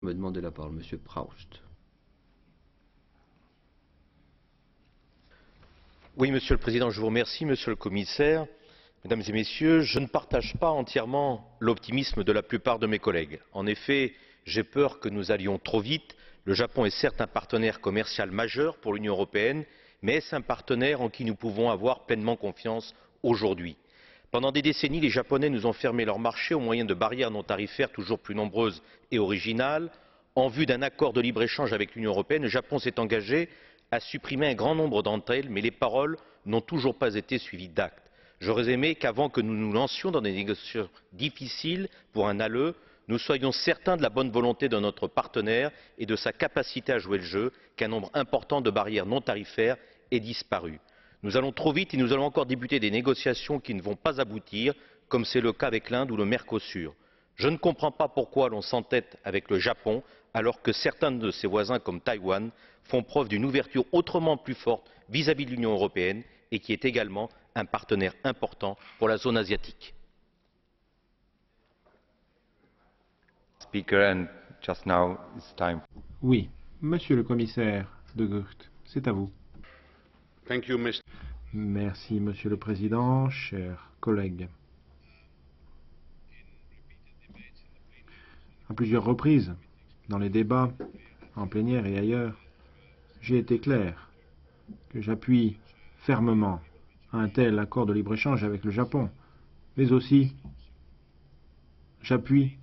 me demander la parole, Monsieur Proust. Oui, Monsieur le Président, je vous remercie, Monsieur le Commissaire. Mesdames et Messieurs, je ne partage pas entièrement l'optimisme de la plupart de mes collègues. En effet, j'ai peur que nous allions trop vite. Le Japon est certes un partenaire commercial majeur pour l'Union européenne, mais est-ce un partenaire en qui nous pouvons avoir pleinement confiance aujourd'hui? Pendant des décennies, les Japonais nous ont fermé leur marché au moyen de barrières non tarifaires toujours plus nombreuses et originales. En vue d'un accord de libre-échange avec l'Union européenne, le Japon s'est engagé à supprimer un grand nombre d'entre elles, mais les paroles n'ont toujours pas été suivies d'actes. J'aurais aimé qu'avant que nous nous lancions dans des négociations difficiles pour un ALE, nous soyons certains de la bonne volonté de notre partenaire et de sa capacité à jouer le jeu, qu'un nombre important de barrières non tarifaires ait disparu. Nous allons trop vite et nous allons encore débuter des négociations qui ne vont pas aboutir, comme c'est le cas avec l'Inde ou le Mercosur. Je ne comprends pas pourquoi l'on s'entête avec le Japon alors que certains de ses voisins comme Taïwan font preuve d'une ouverture autrement plus forte vis-à-vis de l'Union européenne et qui est également un partenaire important pour la zone asiatique. Oui, Monsieur le Commissaire de Gucht, c'est à vous. Merci, Monsieur le Président, chers collègues. À plusieurs reprises, dans les débats, en plénière et ailleurs, j'ai été clair que j'appuie fermement un tel accord de libre-échange avec le Japon, mais aussi j'appuie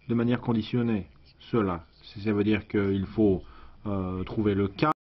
de manière conditionnée cela. Ça veut dire qu'il faut trouver le cadre.